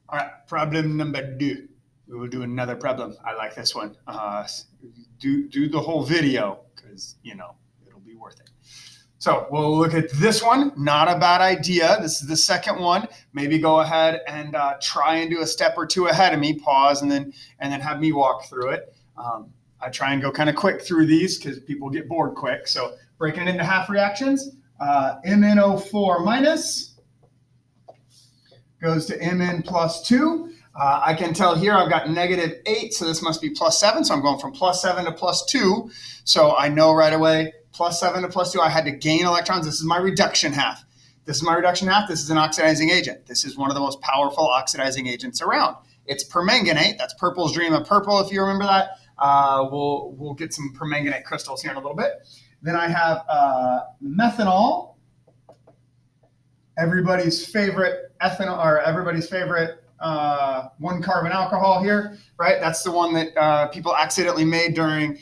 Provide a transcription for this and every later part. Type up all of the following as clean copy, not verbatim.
All right, problem number 2. We will do another problem. I like this one. Do the whole video because, it'll be worth it. So we'll look at this one. Not a bad idea. This is the second one. Maybe go ahead and try and do a step or two ahead of me. Pause and then have me walk through it. I try and go kind of quick through these because people get bored quick. So breaking it into half reactions. MnO4 minus goes to Mn plus 2. I can tell here I've got -8, so this must be +7. So I'm going from +7 to +2. So I know right away, +7 to +2, I had to gain electrons. This is my reduction half. This is my reduction half. This is an oxidizing agent. This is one of the most powerful oxidizing agents around. It's permanganate. That's purple's dream of purple, if you remember that. We'll get some permanganate crystals here in a little bit. Then I have methanol. Everybody's favorite ethanol, or everybody's favorite one carbon alcohol here, right? That's the one that people accidentally made during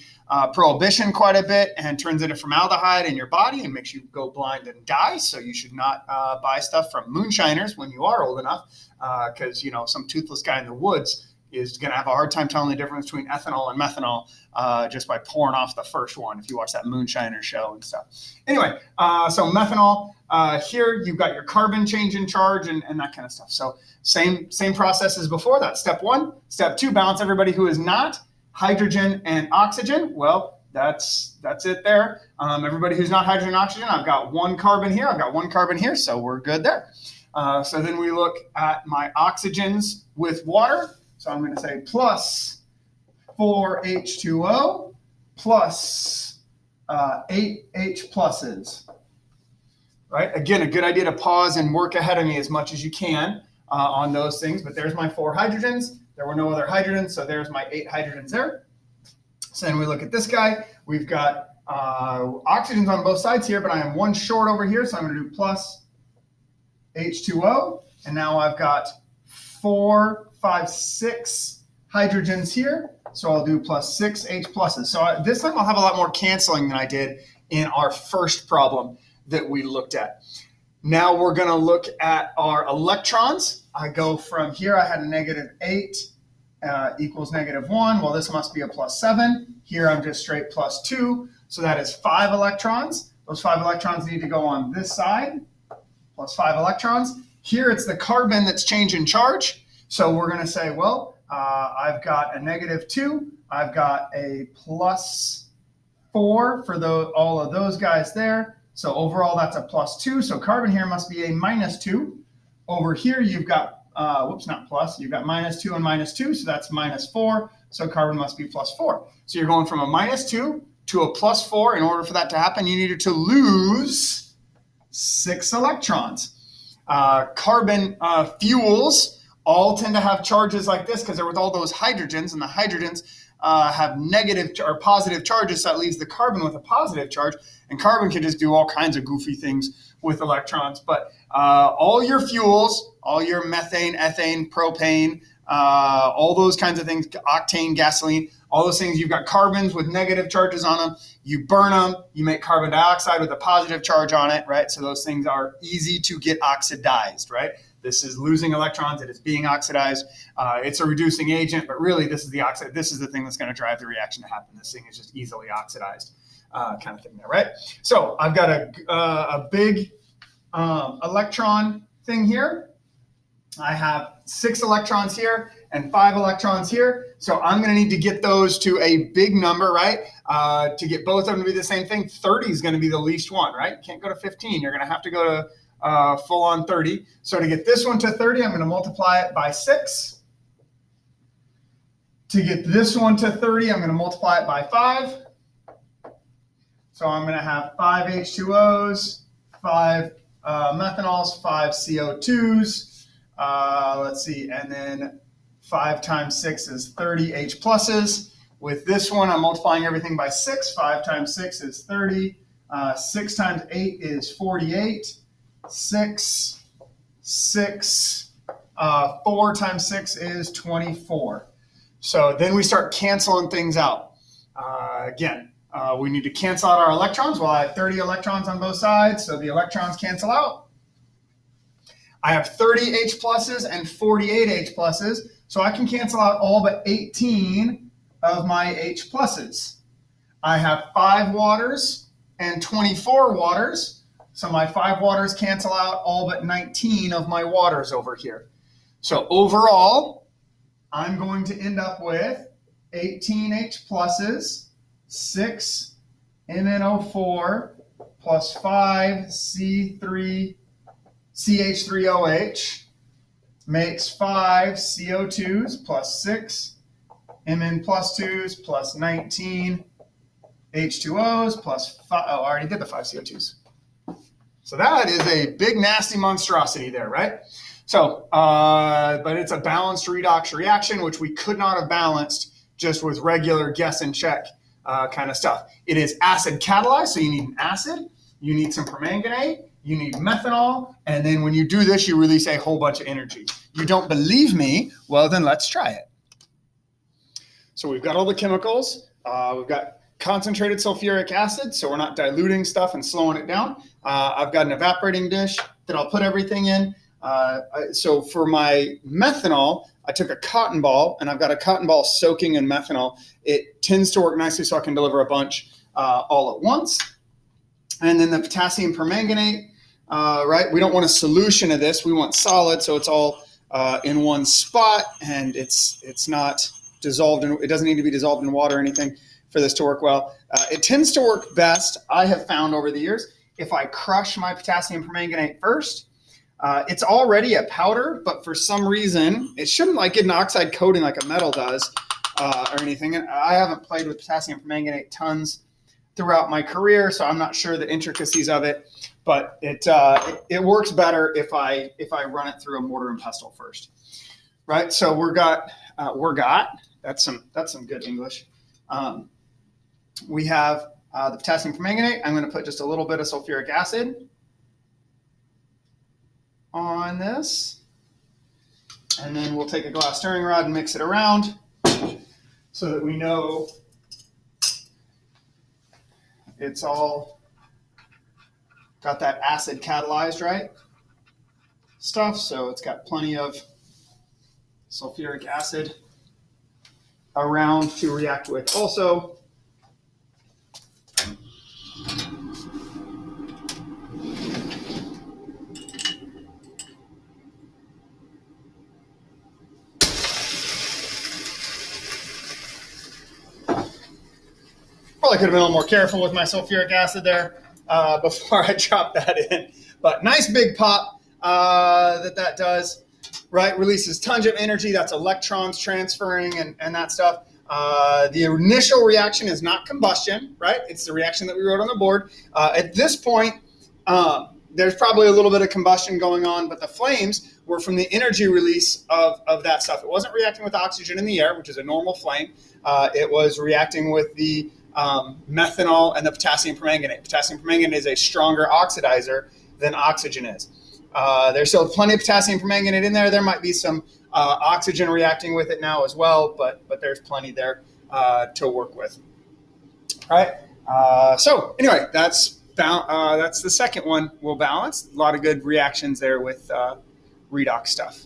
Prohibition quite a bit and turns into formaldehyde in your body and makes you go blind and die. So you should not buy stuff from moonshiners when you are old enough, because some toothless guy in the woods is going to have a hard time telling the difference between ethanol and methanol just by pouring off the first one if you watch that moonshiner show and stuff. Anyway, so methanol, here you've got your carbon change in charge and that kind of stuff. So same process as before that. Step 1. Step 2, balance everybody who is not. Hydrogen and oxygen, well, that's it there. Everybody who's not hydrogen and oxygen, I've got one carbon here, I've got one carbon here, so we're good there. So then we look at my oxygens with water. So I'm going to say plus 4H2O plus 8 H pluses. Right? Again, a good idea to pause and work ahead of me as much as you can on those things. But there's my 4 hydrogens. There were no other hydrogens, so there's my 8 hydrogens there. So then we look at this guy. We've got oxygens on both sides here, but I am one short over here, so I'm going to do plus H2O. And now I've got 4, 5, 6 hydrogens here, so I'll do plus 6 H pluses. So this time I'll have a lot more canceling than I did in our first problem that we looked at. Now we're going to look at our electrons. I go from here, I had a -8 equals -1. Well, this must be a +7. Here I'm just straight +2. So that is 5 electrons. Those 5 electrons need to go on this side, plus 5 electrons. Here it's the carbon that's changing charge. So we're going to say, well, I've got a -2. I've got a +4 for all of those guys there. So overall, that's a +2. So carbon here must be a -2. Over here, you've got, not plus, you've got -2 and -2. So that's -4. So carbon must be +4. So you're going from a -2 to a +4. In order for that to happen, you needed to lose 6 electrons. Carbon fuels all tend to have charges like this because they're with all those hydrogens, and the hydrogens have negative or positive charges, so that leaves the carbon with a positive charge, and carbon can just do all kinds of goofy things with electrons. But all your fuels, all your methane, ethane, propane, all those kinds of things, octane, gasoline, all those things, you've got carbons with negative charges on them. You burn them, you make carbon dioxide with a positive charge on it, right? So those things are easy to get oxidized, right? This is losing electrons. It is being oxidized. It's a reducing agent, but really this is the thing that's going to drive the reaction to happen. This thing is just easily oxidized, kind of thing there, right? So I've got a big electron thing here. I have 6 electrons here and 5 electrons here. So I'm going to need to get those to a big number, right? To get both of them to be the same thing, 30 is going to be the least one, right? You can't go to 15. You're going to have to go to full on 30. So to get this one to 30, I'm going to multiply it by 6. To get this one to 30, I'm going to multiply it by 5. So I'm going to have 5 H2Os, 5 methanols, 5 CO2s. Let's see, and then 5 times 6 is 30 H pluses. With this one, I'm multiplying everything by 6. 5 times 6 is 30. 6 times 8 is 48. 6, 4 times 6 is 24. So then we start canceling things out. Again, we need to cancel out our electrons. Well, I have 30 electrons on both sides, so the electrons cancel out. I have 30 H pluses and 48 H pluses, so I can cancel out all but 18 of my H pluses. I have 5 waters and 24 waters, so my 5 waters cancel out all but 19 of my waters over here. So overall, I'm going to end up with 18 H pluses, 6 MnO4 plus 5 CH3OH makes 5 CO2s plus 6 Mn plus 2s plus 19 H2Os plus 5. Oh, I already did the 5 CO2s. So that is a big, nasty monstrosity there, right? So, but it's a balanced redox reaction, which we could not have balanced just with regular guess and check kind of stuff. It is acid catalyzed, so you need an acid, you need some permanganate, you need methanol, and then when you do this, you release a whole bunch of energy. You don't believe me? Well, then let's try it. So we've got all the chemicals. We've got concentrated sulfuric acid, so we're not diluting stuff and slowing it down. I've got an evaporating dish that I'll put everything in. So for my methanol, I took a cotton ball, and I've got a cotton ball soaking in methanol. It tends to work nicely, so I can deliver a bunch all at once. And then the potassium permanganate, right? We don't want a solution of this. We want solid, so it's all in one spot, and it's not dissolved. It doesn't need to be dissolved in water or anything for this to work well. It tends to work best, I have found over the years, if I crush my potassium permanganate first. It's already a powder, but for some reason, it shouldn't like get an oxide coating like a metal does or anything. And I haven't played with potassium permanganate tons throughout my career, so I'm not sure the intricacies of it, but it works better if I run it through a mortar and pestle first, right? So that's some good English. We have the potassium permanganate. I'm going to put just a little bit of sulfuric acid on this, and then we'll take a glass stirring rod and mix it around so that we know it's all got that acid catalyzed, right, stuff. So it's got plenty of sulfuric acid around to react with also. Probably could have been a little more careful with my sulfuric acid there before I drop that in. But nice big pop that does, right? Releases tons of energy. That's electrons transferring and that stuff. The initial reaction is not combustion, right? It's the reaction that we wrote on the board. At this point, there's probably a little bit of combustion going on, but the flames were from the energy release of that stuff. It wasn't reacting with oxygen in the air, which is a normal flame. It was reacting with the methanol and the potassium permanganate. Potassium permanganate is a stronger oxidizer than oxygen is. There's still plenty of potassium permanganate in there. There might be some oxygen reacting with it now as well, but there's plenty there to work with. All right. So anyway, that's the second one we'll balance. A lot of good reactions there with redox stuff.